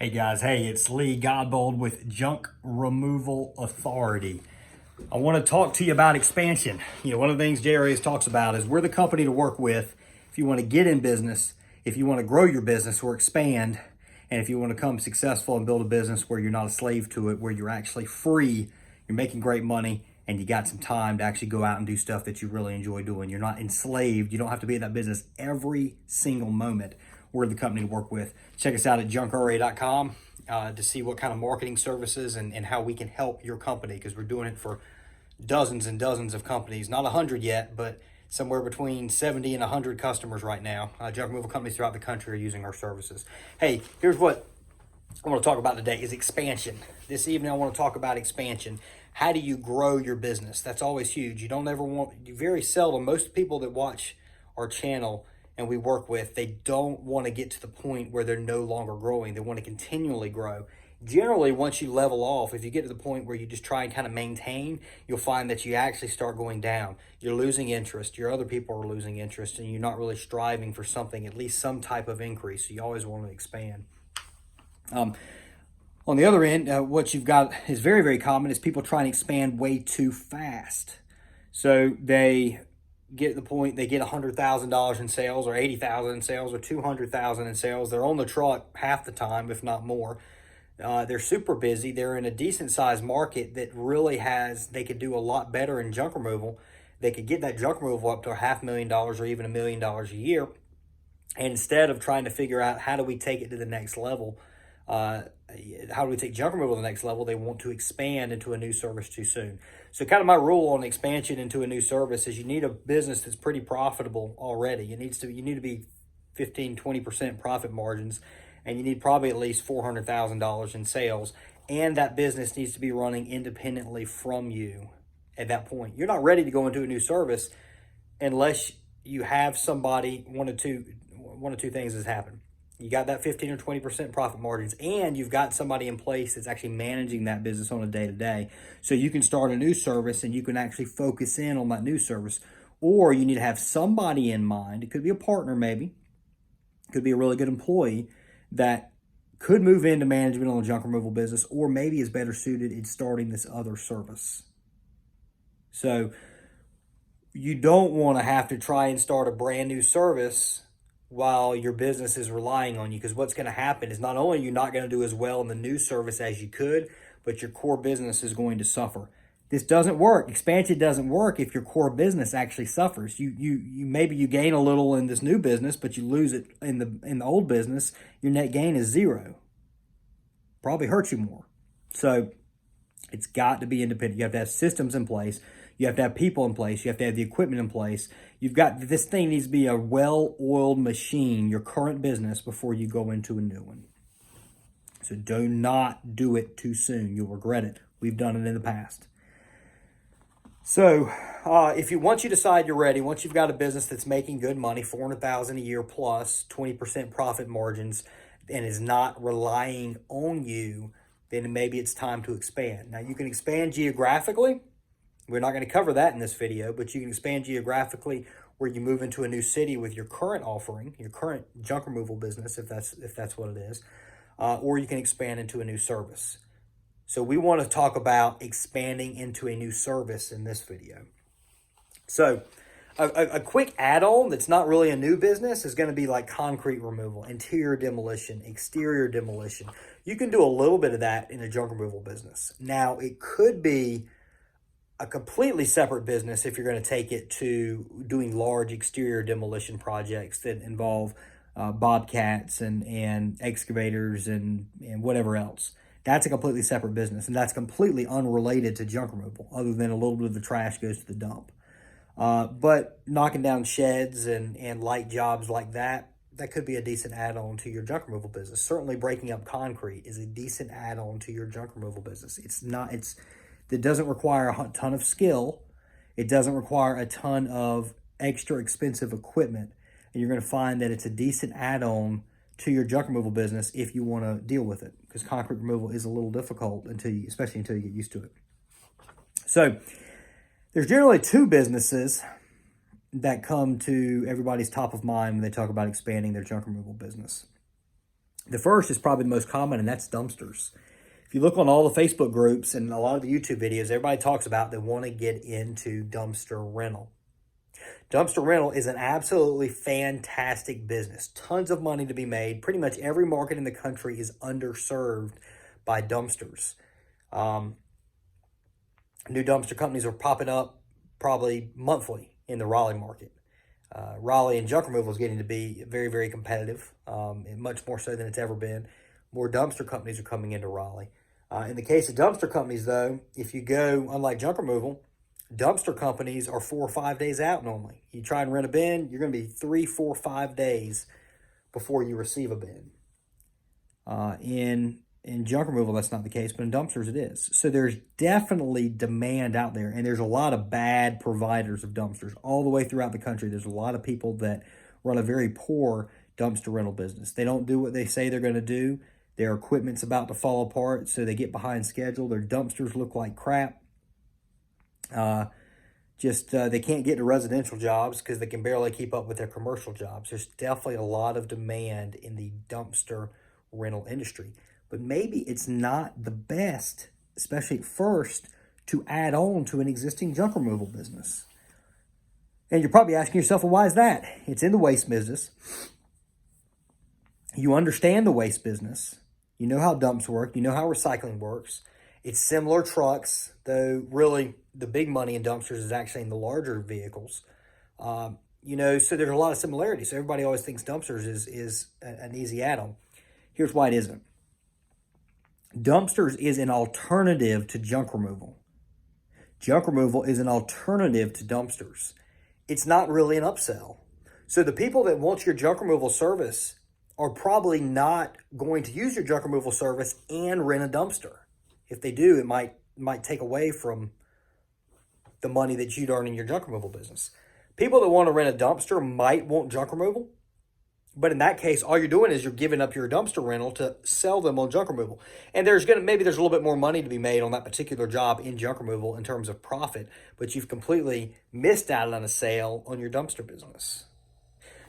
Hey guys, hey, it's Lee Godbold with Junk Removal Authority. I want to talk to you about expansion. One of the things JRAs talks about is we're the company to work with if you want to get in business, if you want to grow your business or expand, and if you want to become successful and build a business where you're not a slave to it, where you're actually free, you're making great money, and you got some time to actually go out and do stuff that you really enjoy doing. You're not enslaved. You don't have to be in that business every single moment. We're the company to work with. Check us out at junkra.com to see what kind of marketing services and how we can help your company, because we're doing it for dozens and dozens of companies. Not 100 yet, but somewhere between 70 and 100 customers right now. Junk removal companies throughout the country are using our services. Hey, here's what I want to talk about today is expansion. This evening I want to talk about expansion. How do you grow your business? That's always huge. Very seldom, most people that watch our channel and we work with, they don't want to get to the point where they're no longer growing. They want to continually grow. Generally, once you level off, if you get to the point where you just try and kind of maintain, you'll find that you actually start going down. You're losing interest. Your other people are losing interest, and you're not really striving for something, at least some type of increase. So you always want to expand. On the other end, what you've got is very, very common is people trying to expand way too fast. So they get to the point, they get $100,000 in sales or $80,000 in sales or $200,000 in sales. They're on the truck half the time, if not more. They're super busy. They're in a decent sized market that really they could do a lot better in junk removal. They could get that junk removal up to $500,000 or even $1 million a year. And instead of trying to figure out how do we take it to the next level, how do we take junk removal to the next level, they want to expand into a new service too soon. So kind of my rule on expansion into a new service is you need a business that's pretty profitable already. You need to be 15-20% profit margins, and you need probably at least $400,000 in sales, and that business needs to be running independently from you at that point. You're not ready to go into a new service unless you have somebody. One of two things has happened. You got that 15 or 20% profit margins, and you've got somebody in place that's actually managing that business on a day-to-day. So you can start a new service and you can actually focus in on that new service. Or you need to have somebody in mind. It could be a partner, maybe. It could be a really good employee that could move into management on a junk removal business, or maybe is better suited in starting this other service. So you don't want to have to try and start a brand new service while your business is relying on you, because what's going to happen is not only are you not going to do as well in the new service as you could, but your core business is going to suffer. This doesn't work. Expansion doesn't work if your core business actually suffers. Maybe you gain a little in this new business, but you lose it in the old business. Your net gain is zero. Probably hurts you more. So it's got to be independent. You have to have systems in place. You have to have people in place. You have to have the equipment in place. This thing needs to be a well-oiled machine, your current business, before you go into a new one. So do not do it too soon. You'll regret it. We've done it in the past. So once you decide you're ready, once you've got a business that's making good money, $400,000 a year plus, 20% profit margins, and is not relying on you, then maybe it's time to expand. Now, you can expand geographically. We're not going to cover that in this video, but you can expand geographically where you move into a new city with your current offering, your current junk removal business, if that's what it is, or you can expand into a new service. So we want to talk about expanding into a new service in this video. So a quick add-on that's not really a new business is going to be like concrete removal, interior demolition, exterior demolition. You can do a little bit of that in a junk removal business. Now, it could be a completely separate business if you're going to take it to doing large exterior demolition projects that involve bobcats and excavators and whatever else. That's a completely separate business, and that's completely unrelated to junk removal, other than a little bit of the trash goes to the dump. But knocking down sheds and light jobs like that could be a decent add-on to your junk removal business. Certainly breaking up concrete is a decent add-on to your junk removal business. It doesn't require a ton of skill. It doesn't require a ton of extra expensive equipment. And you're going to find that it's a decent add-on to your junk removal business if you want to deal with it, because concrete removal is a little difficult especially until you get used to it. So there's generally two businesses that come to everybody's top of mind when they talk about expanding their junk removal business. The first is probably the most common, and that's dumpsters. If you look on all the Facebook groups and a lot of the YouTube videos, everybody talks about they want to get into dumpster rental. Dumpster rental is an absolutely fantastic business. Tons of money to be made. Pretty much every market in the country is underserved by dumpsters. New dumpster companies are popping up probably monthly in the Raleigh market. Raleigh and junk removal is getting to be very, very competitive, and much more so than it's ever been. More dumpster companies are coming into Raleigh. In the case of dumpster companies, though, if you go, unlike junk removal, dumpster companies are 4 or 5 days out normally. You try and rent a bin, you're going to be 3, 4, 5 days before you receive a bin. In junk removal, that's not the case, but in dumpsters, it is. So there's definitely demand out there, and there's a lot of bad providers of dumpsters all the way throughout the country. There's a lot of people that run a very poor dumpster rental business. They don't do what they say they're going to do. Their equipment's about to fall apart, so they get behind schedule. Their dumpsters look like crap. They can't get to residential jobs because they can barely keep up with their commercial jobs. There's definitely a lot of demand in the dumpster rental industry. But maybe it's not the best, especially at first, to add on to an existing junk removal business. And you're probably asking yourself, well, why is that? It's in the waste business. You understand the waste business. You know how dumps work. You know how recycling works. It's similar trucks, though really the big money in dumpsters is actually in the larger vehicles. So there's a lot of similarities. So everybody always thinks dumpsters is an easy add-on. Here's why it isn't. Dumpsters is an alternative to junk removal. Junk removal is an alternative to dumpsters. It's not really an upsell. So the people that want your junk removal service are probably not going to use your junk removal service and rent a dumpster. If they do, it might take away from the money that you'd earn in your junk removal business. People that want to rent a dumpster might want junk removal, but in that case, all you're doing is you're giving up your dumpster rental to sell them on junk removal. And maybe there's a little bit more money to be made on that particular job in junk removal in terms of profit, but you've completely missed out on a sale on your dumpster business.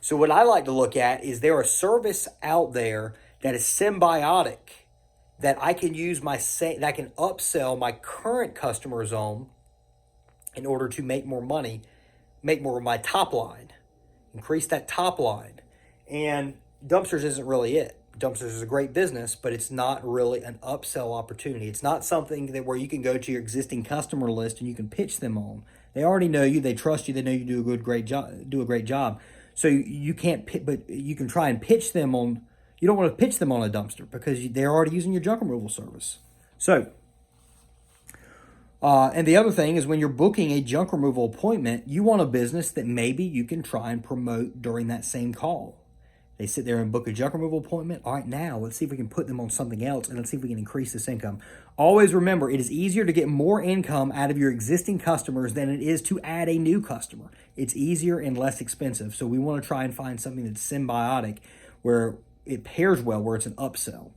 So what I like to look at is there a service out there that is symbiotic that I can use that I can upsell my current customers on in order to make more money, make more of my top line, increase that top line. And dumpsters isn't really it. Dumpsters is a great business, but it's not really an upsell opportunity. It's not something where you can go to your existing customer list and you can pitch them on. They already know you, they trust you, they know you do a great job. So you can't, but you can try and pitch them on. You don't want to pitch them on a dumpster because they're already using your junk removal service. So, and the other thing is when you're booking a junk removal appointment, you want a business that maybe you can try and promote during that same call. They sit there and book a junk removal appointment. All right, now let's see if we can put them on something else and let's see if we can increase this income. Always remember, it is easier to get more income out of your existing customers than it is to add a new customer. It's easier and less expensive. So we want to try and find something that's symbiotic where it pairs well, where it's an upsell.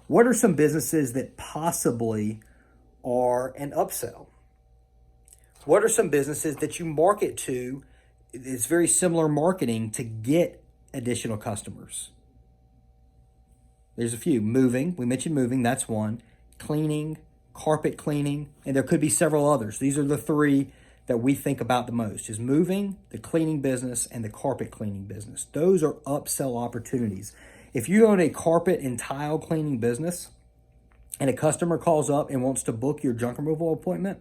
What are some businesses that possibly are an upsell? What are some businesses that you market to? It's very similar marketing to get additional customers. There's a few. Moving, we mentioned moving, that's one. Cleaning, carpet cleaning, and there could be several others. These are the three that we think about the most, is moving, the cleaning business, and the carpet cleaning business. Those are upsell opportunities. If you own a carpet and tile cleaning business and a customer calls up and wants to book your junk removal appointment,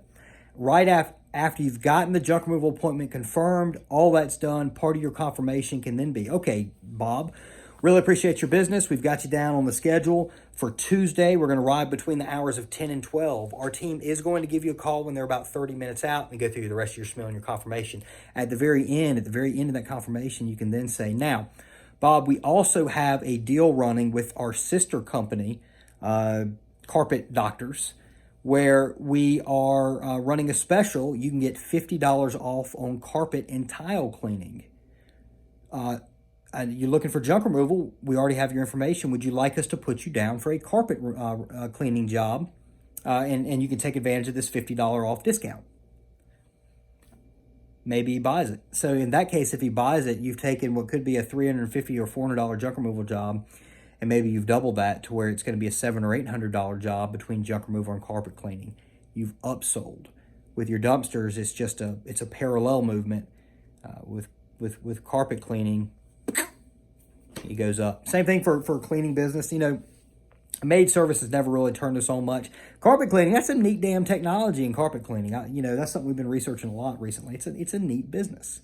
right after you've gotten the junk removal appointment confirmed, all that's done, part of your confirmation can then be, okay, Bob, really appreciate your business. We've got you down on the schedule for Tuesday. We're going to ride between the hours of 10 and 12. Our team is going to give you a call when they're about 30 minutes out and go through the rest of your spiel and your confirmation. At the very end of that confirmation, you can then say, now, Bob, we also have a deal running with our sister company, Carpet Doctors, where we are running a special. You can get $50 off on carpet and tile cleaning. And you're looking for junk removal, we already have your information. Would you like us to put you down for a carpet cleaning job? And you can take advantage of this $50 off discount. Maybe he buys it. So in that case, if he buys it, you've taken what could be a $350 or $400 junk removal job and maybe you've doubled that to where it's going to be a $700 or $800 job between junk removal and carpet cleaning. You've upsold. With your dumpsters, it's a parallel movement. With carpet cleaning, it goes up. Same thing for cleaning business. Maid service has never really turned us on much. Carpet cleaning, that's some neat damn technology in carpet cleaning. That's something we've been researching a lot recently. It's a neat business.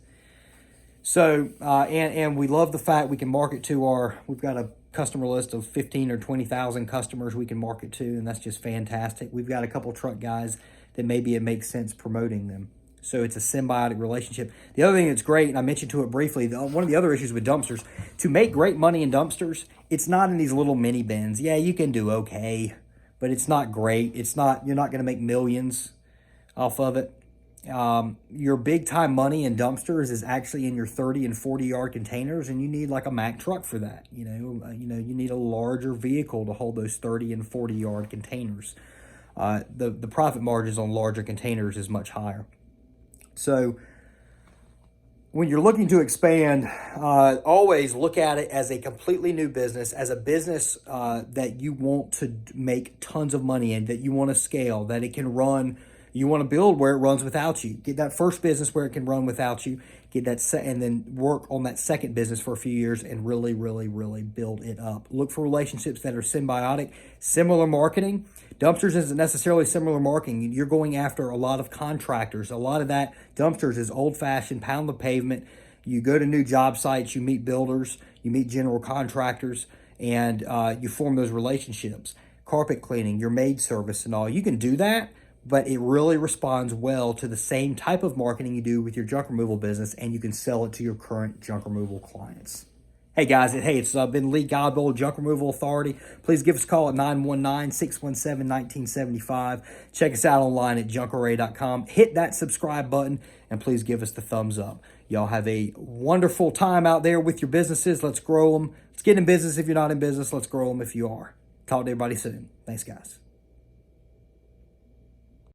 So, and we love the fact we can market to we've got a customer list of 15 or 20,000 customers we can market to, and that's just fantastic. We've got a couple truck guys that maybe it makes sense promoting them. So it's a symbiotic relationship. The other thing that's great, and I mentioned to it briefly, one of the other issues with dumpsters, to make great money in dumpsters, it's not in these little mini bins. Yeah, you can do okay, but it's not great. You're not going to make millions off of it. Your big time money in dumpsters is actually in your 30 and 40 yard containers, and you need like a Mack truck for that. You need a larger vehicle to hold those 30 and 40 yard containers. The profit margins on larger containers is much higher. So when you're looking to expand, always look at it as a completely new business, as a business that you want to make tons of money in, that you want to scale, that it can run. You want to build where it runs without you. Get that first business where it can run without you. Get that and then work on that second business for a few years and really, really, really build it up. Look for relationships that are symbiotic, similar marketing. Dumpsters isn't necessarily similar marketing. You're going after a lot of contractors. A lot of that dumpsters is old-fashioned, pound the pavement. You go to new job sites, you meet builders, you meet general contractors, and you form those relationships. Carpet cleaning, your maid service and all. You can do that, but it really responds well to the same type of marketing you do with your junk removal business, and you can sell it to your current junk removal clients. Hey guys, it's been Lee Godbold, Junk Removal Authority. Please give us a call at 919-617-1975. Check us out online at junkarray.com. Hit that subscribe button, and please give us the thumbs up. Y'all have a wonderful time out there with your businesses. Let's grow them. Let's get in business if you're not in business. Let's grow them if you are. Talk to everybody soon. Thanks, guys.